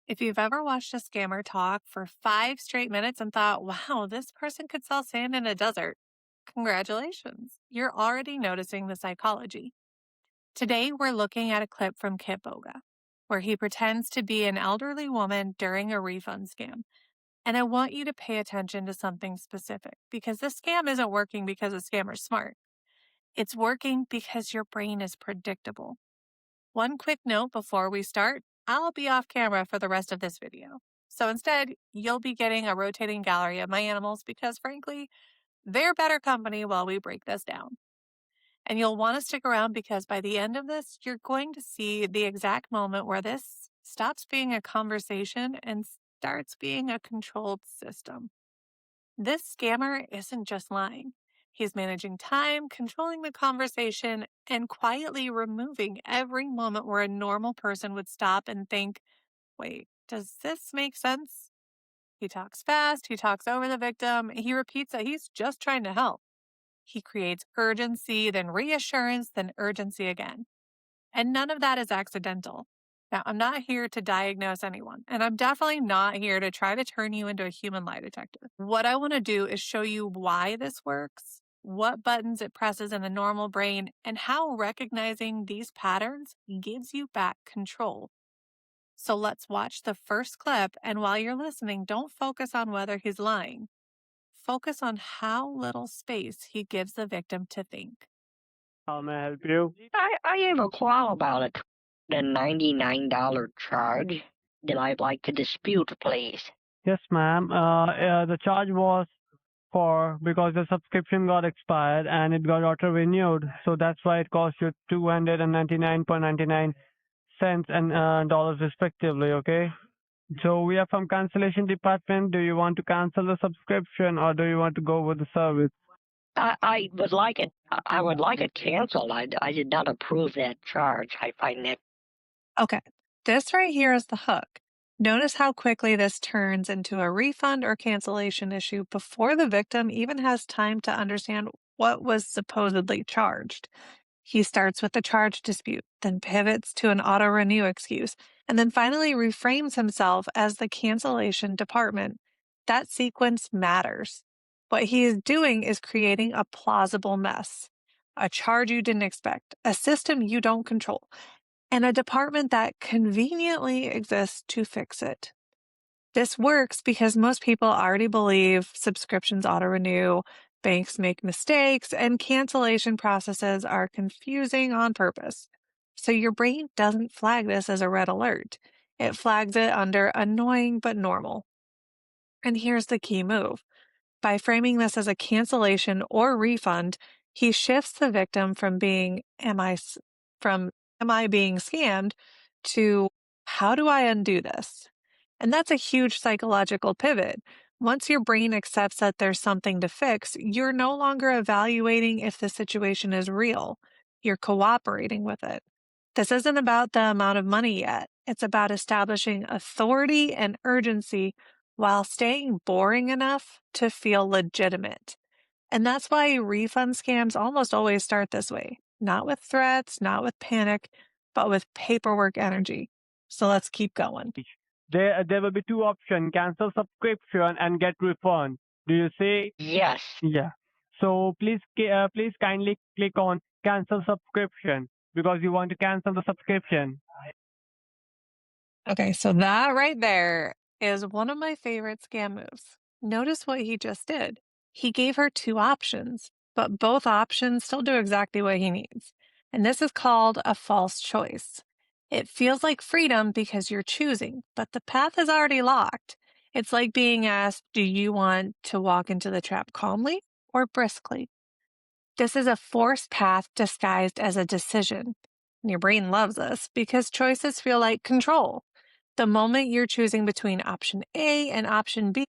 If you've ever watched a scammer talk for 5 straight minutes and thought, wow, this person could sell sand in a desert, congratulations. You're already noticing the psychology. Today, we're looking at a clip from Kitboga, where he pretends to be an elderly woman during a refund scam. And I want you to pay attention to something specific because this scam isn't working because the scammer's smart. It's working because your brain is predictable. One quick note before we start, I'll be off camera for the rest of this video. So instead, you'll be getting a rotating gallery of my animals because frankly, they're better company while we break this down. And you'll want to stick around because by the end of this, you're going to see the exact moment where this stops being a conversation and starts being a controlled system. This scammer isn't just lying. He's managing time, controlling the conversation, and quietly removing every moment where a normal person would stop and think, wait, does this make sense? He talks fast, he talks over the victim, he repeats that he's just trying to help. He creates urgency, then reassurance, then urgency again. And none of that is accidental. Now, I'm not here to diagnose anyone, and I'm definitely not here to try to turn you into a human lie detector. What I want to do is show you why this works, what buttons it presses in the normal brain, and how recognizing these patterns gives you back control. So let's watch the first clip, and while you're listening, don't focus on whether he's lying. Focus on how little space he gives the victim to think. How may I help you? I have a quarrel about it. The $99 charge that I'd like to dispute, please. Yes, ma'am. The charge was for because the subscription got expired and it got auto renewed, so that's why it cost you 299.99 cents and dollars respectively. Okay. So we are from cancellation department. Do you want to cancel the subscription or do you want to go with the service? I would like it. I would like it canceled. I did not approve that charge. I find that. Okay, this right here is the hook. Notice how quickly this turns into a refund or cancellation issue before the victim even has time to understand what was supposedly charged. He starts with the charge dispute, then pivots to an auto renew excuse, and then finally reframes himself as the cancellation department. That sequence matters. What he is doing is creating a plausible mess, a charge you didn't expect, a system you don't control, and a department that conveniently exists to fix it. This works because most people already believe subscriptions auto-renew, banks make mistakes, and cancellation processes are confusing on purpose. So your brain doesn't flag this as a red alert. It flags it under annoying but normal. And here's the key move. By framing this as a cancellation or refund, he shifts the victim from am I being scammed to how do I undo this? And that's a huge psychological pivot. Once your brain accepts that there's something to fix, you're no longer evaluating if the situation is real. You're cooperating with it. This isn't about the amount of money yet. It's about establishing authority and urgency while staying boring enough to feel legitimate. And that's why refund scams almost always start this way. Not with threats, not with panic, but with paperwork energy. So let's keep going. There will be two options: cancel subscription and get refund. Do you see? Yes. Yeah. So please kindly click on cancel subscription because you want to cancel the subscription. Okay, so that right there is one of my favorite scam moves. Notice what he just did. He gave her two options, but both options still do exactly what he needs. And this is called a false choice. It feels like freedom because you're choosing, but the path is already locked. It's like being asked, do you want to walk into the trap calmly or briskly? This is a forced path disguised as a decision. And your brain loves this because choices feel like control. The moment you're choosing between option A and option B,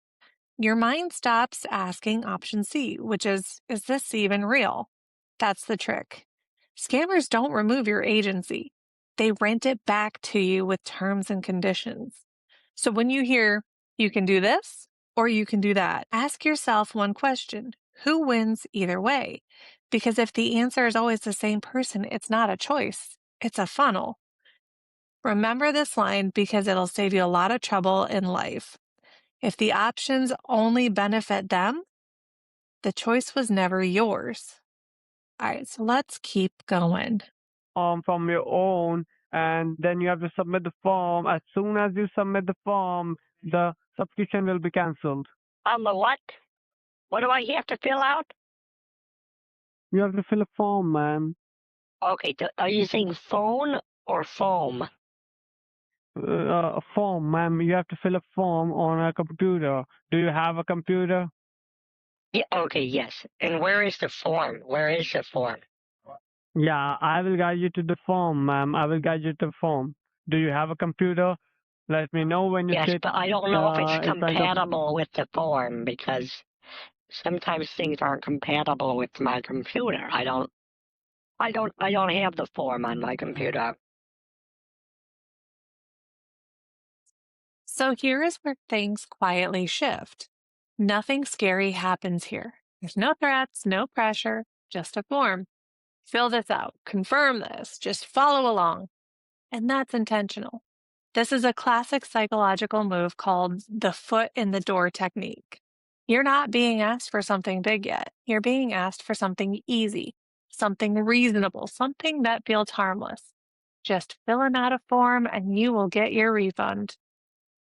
your mind stops asking option C, which is this even real? That's the trick. Scammers don't remove your agency. They rent it back to you with terms and conditions. So when you hear, you can do this or you can do that, ask yourself one question. Who wins either way? Because if the answer is always the same person, it's not a choice. It's a funnel. Remember this line because it'll save you a lot of trouble in life. If the options only benefit them, the choice was never yours. All right, so let's keep going. From your own, and then you have to submit the form. As soon as you submit the form, the subscription will be cancelled. On the what? What do I have to fill out? You have to fill a form, ma'am. Okay, are you saying phone or foam? A form, ma'am. You have to fill a form on a computer. Do you have a computer? Yeah, okay, yes. And where is the form? Where is the form? Yeah, I will guide you to the form, ma'am. I will guide you to the form. Do you have a computer? Let me know when you Yes, sit but I don't know if it's in front of. compatible with the form because sometimes things aren't compatible with my computer. I don't have the form on my computer. So here is where things quietly shift. Nothing scary happens here. There's no threats, no pressure, just a form. Fill this out, confirm this, just follow along. And that's intentional. This is a classic psychological move called the foot in the door technique. You're not being asked for something big yet. You're being asked for something easy, something reasonable, something that feels harmless. Just filling out a form and you will get your refund.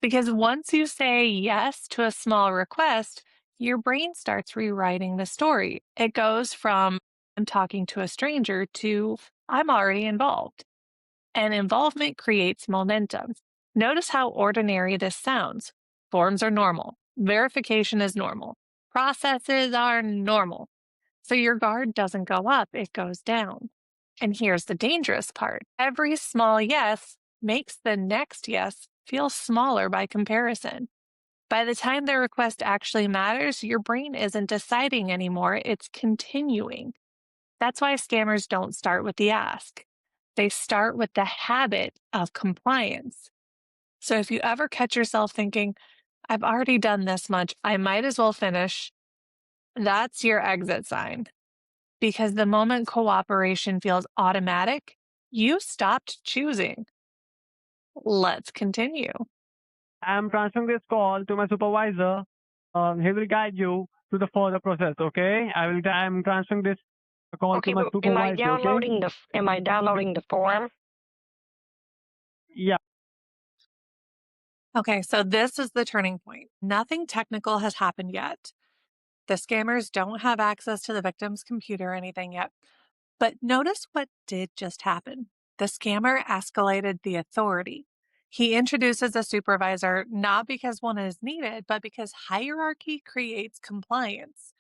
Because once you say yes to a small request, your brain starts rewriting the story. It goes from I'm talking to a stranger to I'm already involved. And involvement creates momentum. Notice how ordinary this sounds. Forms are normal. Verification is normal. Processes are normal. So your guard doesn't go up, it goes down. And here's the dangerous part. Every small yes makes the next yes feel smaller by comparison. By the time the request actually matters, your brain isn't deciding anymore, it's continuing. That's why scammers don't start with the ask. They start with the habit of compliance. So if you ever catch yourself thinking, I've already done this much, I might as well finish, that's your exit sign. Because the moment cooperation feels automatic, you stopped choosing. Let's continue. I'm transferring this call to my supervisor. He will guide you to the further process. Okay? I'm transferring this call to Okay, my but supervisor. Okay? am I downloading the form? Yeah. Okay, so this is the turning point. Nothing technical has happened yet. The scammers don't have access to the victim's computer or anything yet. But notice what did just happen. The scammer escalated the authority. He introduces a supervisor not because one is needed, but because hierarchy creates compliance.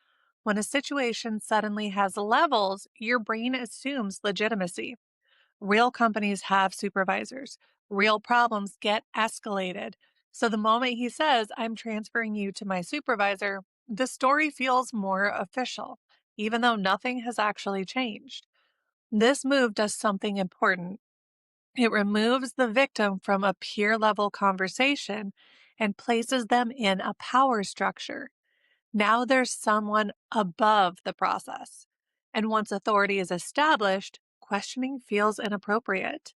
When a situation suddenly has levels, your brain assumes legitimacy. Real companies have supervisors. Real problems get escalated. So the moment he says, I'm transferring you to my supervisor, the story feels more official, even though nothing has actually changed. This move does something important. It removes the victim from a peer level conversation and places them in a power structure. Now there's someone above the process. And once authority is established, questioning feels inappropriate.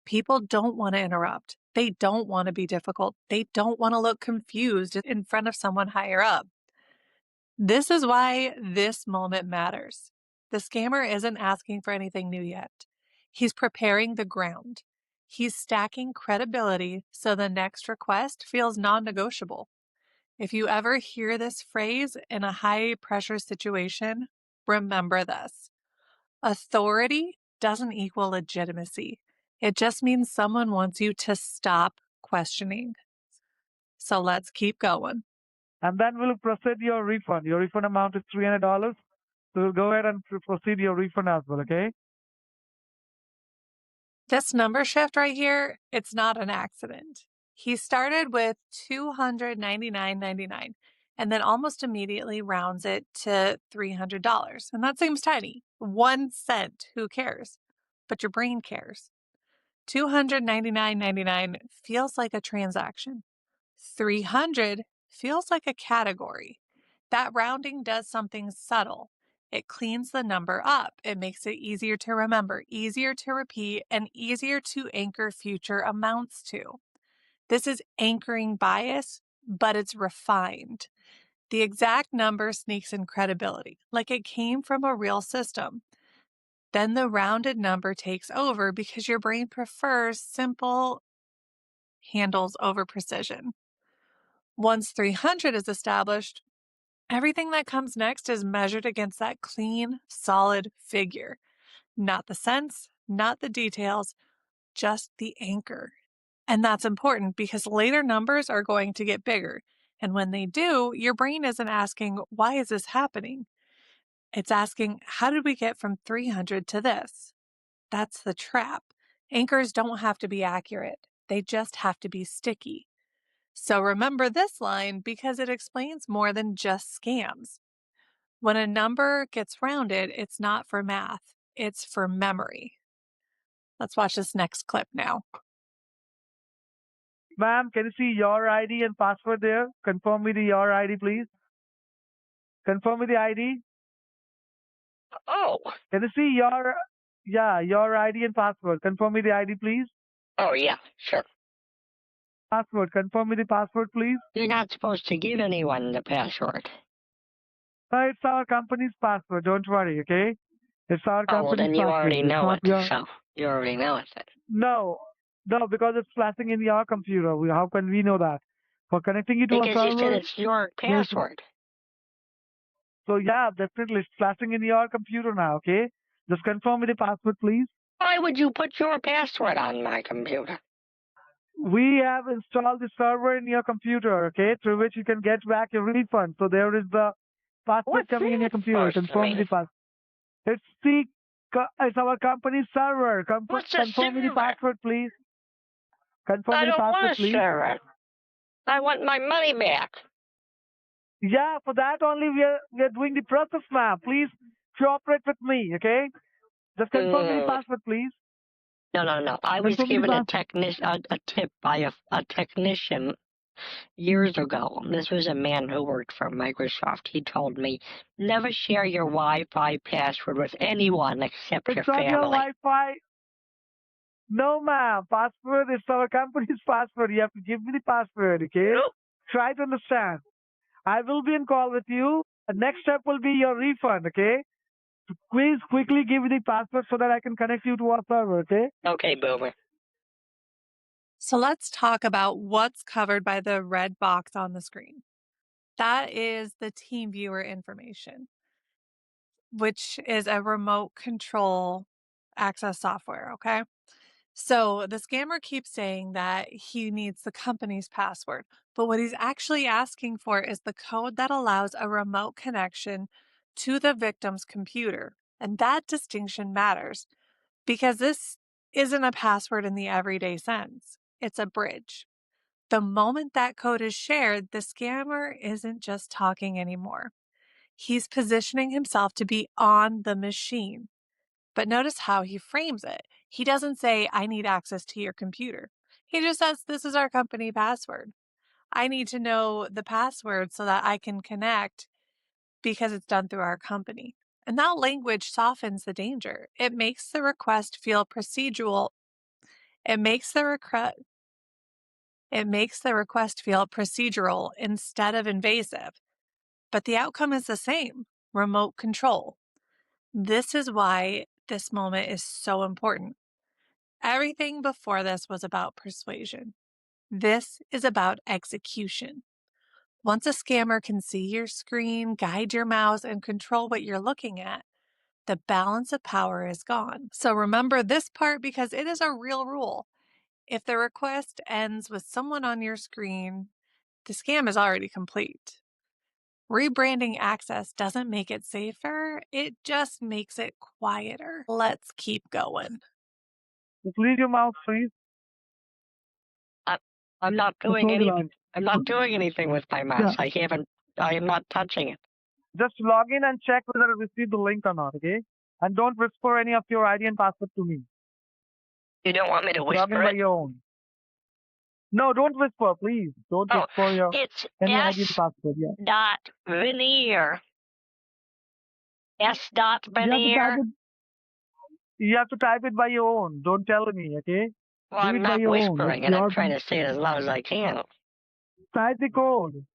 People don't want to interrupt. They don't want to be difficult. They don't want to look confused in front of someone higher up. This is why this moment matters. The scammer isn't asking for anything new yet. He's preparing the ground. He's stacking credibility so the next request feels non negotiable. If you ever hear this phrase in a high pressure situation, remember this. Authority doesn't equal legitimacy. It just means someone wants you to stop questioning. So let's keep going. And then we'll proceed your refund. Your refund amount is $300. So we'll go ahead and proceed your refund as well. Okay? This number shift right here, it's not an accident. He started with $299.99 and then almost immediately rounds it to $300. And that seems tiny. 1 cent, who cares? But your brain cares. $299.99 feels like a transaction. 300 feels like a category. That rounding does something subtle. It cleans the number up. It makes it easier to remember, easier to repeat, and easier to anchor future amounts to. This is anchoring bias, but it's refined. The exact number sneaks in credibility, like it came from a real system. Then the rounded number takes over because your brain prefers simple handles over precision. Once 300 is established, everything that comes next is measured against that clean, solid figure. Not the cents, not the details, just the anchor. And that's important because later numbers are going to get bigger. And when they do, your brain isn't asking, why is this happening? It's asking, how did we get from 300 to this? That's the trap. Anchors don't have to be accurate, they just have to be sticky. So remember this line because it explains more than just scams. When a number gets rounded, it's not for math, it's for memory. Let's watch this next clip now. Ma'am, can you see your ID and password there? Confirm me your ID, please. Confirm me the ID. Oh. Can you see your ID and password? Confirm me the ID, please. Oh, yeah, sure. Password. Confirm me the password, please. You're not supposed to give anyone the password. It's our company's password. Don't worry, okay? It's our Oh, well, company's then you password. already It's know not it, your. so you already know it then. No, because it's flashing in your computer. How can we know that? For connecting you to a Because you said server, it's your there's password. so yeah, definitely it's flashing in your computer now. Okay, just confirm me the password, please. Why would you put your password on my computer? We have installed the server in your computer, okay, through which you can get back your refund. So there is the password What's coming in your that computer. supposed to Confirm me the mean? password. It's our company's server. What's a Confirm me the server? password, please. Confirm I me the don't password, want a please. server. I want my money back. Yeah, for that only we are doing the process, ma'am. Please cooperate with me, okay? Just confirm me the Mm. password, please. No. I was Confirm me the given password. a tip by a technician years ago. This was a man who worked for Microsoft. He told me, never share your Wi-Fi password with anyone except your It's not your family. Wi-Fi. No, ma'am. Password is our company's password. You have to give me the password, okay? Nope. Try to understand. I will be in call with you. The next step will be your refund, okay? Please quickly give me the password so that I can connect you to our server, okay? Okay, boomer. So let's talk about what's covered by the red box on the screen. That is the team viewer information, which is a remote control access software, okay? So the scammer keeps saying that he needs the company's password, but what he's actually asking for is the code that allows a remote connection to the victim's computer. And that distinction matters because this isn't a password in the everyday sense, it's a bridge. The moment that code is shared, the scammer isn't just talking anymore. He's positioning himself to be on the machine. But notice how he frames it. He doesn't say, I need access to your computer. He just says, this is our company password. I need to know the password so that I can connect because it's done through our company. And that language softens the danger. It makes the request feel procedural. It makes the request feel procedural instead of invasive. But the outcome is the same, remote control. This is why this moment is so important. Everything before this was about persuasion. This is about execution. Once a scammer can see your screen, guide your mouse, and control what you're looking at, the balance of power is gone. So remember this part because it is a real rule. If the request ends with someone on your screen, the scam is already complete. Rebranding access doesn't make it safer, it just makes it quieter. Let's keep going. Just leave your mouse, please. I'm not Just doing hold the anything. line. I'm not doing anything with my mouse. Yeah. I am not touching it. Just log in and check whether I received the link or not, okay? And don't whisper any of your ID and password to me. You don't want me to Log in whisper by it? your own. No, don't whisper, please. Don't Oh, whisper your it's any ID and S. password. Yeah. Dot veneer S. Dot You have to type Veneer. it. You have to type it by your own. Don't tell me, okay? Well, Do I'm it by not your own. It's whispering it. I'm your trying to say it as loud as I can. type the code.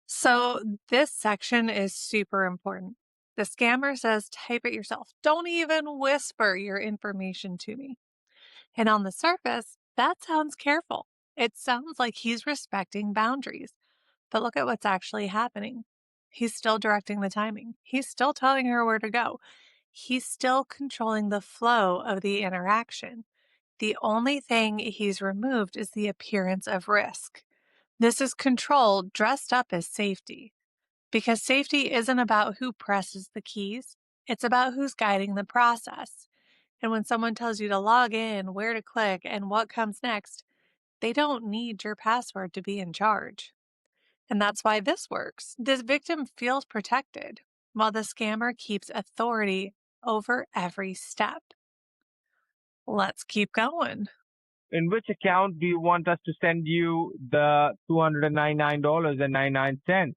So, this section is super important. The scammer says, type it yourself. Don't even whisper your information to me. And on the surface, that sounds careful. It sounds like he's respecting boundaries. But look at what's actually happening. He's still directing the timing. He's still telling her where to go. He's still controlling the flow of the interaction. The only thing he's removed is the appearance of risk. This is control dressed up as safety. Because safety isn't about who presses the keys, it's about who's guiding the process. And when someone tells you to log in, where to click, and what comes next, they don't need your password to be in charge. And that's why this works. This victim feels protected, while the scammer keeps authority over every step. Let's keep going. In which account do you want us to send you the $299.99?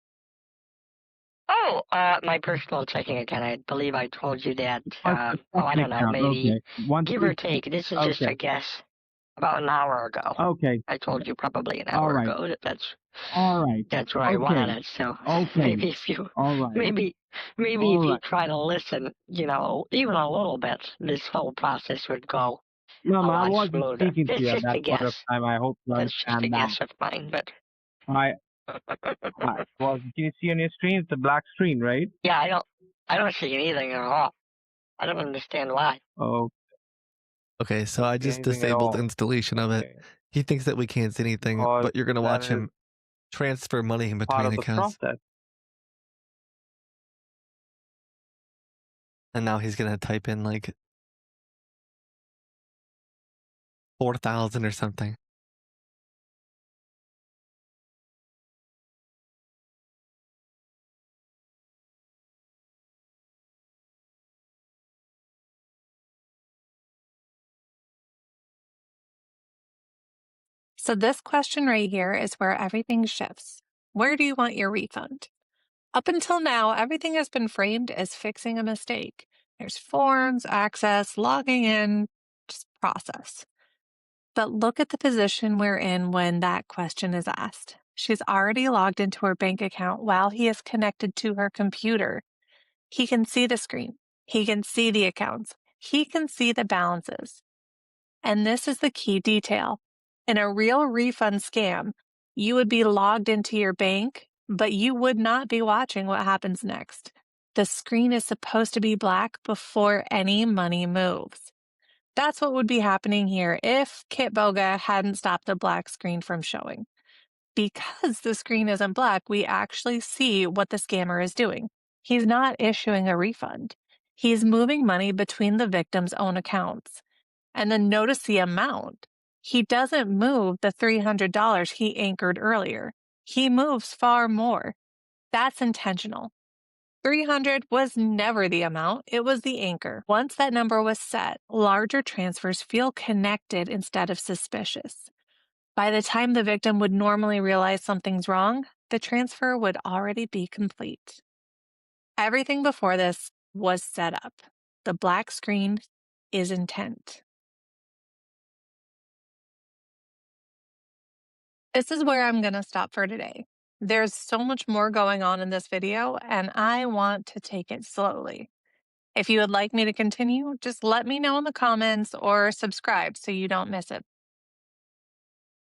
Oh, my personal checking account. I believe I told you that. What's the I checking don't know, account? maybe Okay. Once give we, or take. This is just a okay. guess. About an hour ago. Okay. I told you probably an All hour right. ago that All right. that's where I wanted Okay. it. So Okay. maybe if you All right. maybe if All you right. try to listen, even a little bit, this whole process would go Ma'am, a I lot wasn't smoother. speaking to It's you at just that a point of guess. time. I hope you That's just a understand that. guess of mine, but I, well, can you see on your screen? It's a black screen, right? yeah, I don't see anything at all. I don't understand why. Oh, Okay, so I see just anything at disabled all. installation of it. Okay. He thinks that we can't see anything, Because but you're gonna that watch is him transfer money in part between of the accounts. process. And now he's gonna type in like 4,000 or something. So, this question right here is where everything shifts. Where do you want your refund? Up until now, everything has been framed as fixing a mistake. There's forms, access, logging in, just process. But look at the position we're in when that question is asked. She's already logged into her bank account while he is connected to her computer. He can see the screen. He can see the accounts. He can see the balances. And this is the key detail. In a real refund scam, you would be logged into your bank, but you would not be watching what happens next. The screen is supposed to be black before any money moves. That's what would be happening here if Kitboga hadn't stopped the black screen from showing. Because the screen isn't black, we actually see what the scammer is doing. He's not issuing a refund. He's moving money between the victim's own accounts. And then notice the amount. He doesn't move the $300 he anchored earlier. He moves far more. That's intentional. 300 was never the amount, it was the anchor. Once that number was set, larger transfers feel connected instead of suspicious. By the time the victim would normally realize something's wrong, the transfer would already be complete. Everything before this was set up. The black screen is intent. This is where I'm going to stop for today. There's so much more going on in this video, and I want to take it slowly. If you would like me to continue, just let me know in the comments or subscribe so you don't miss it.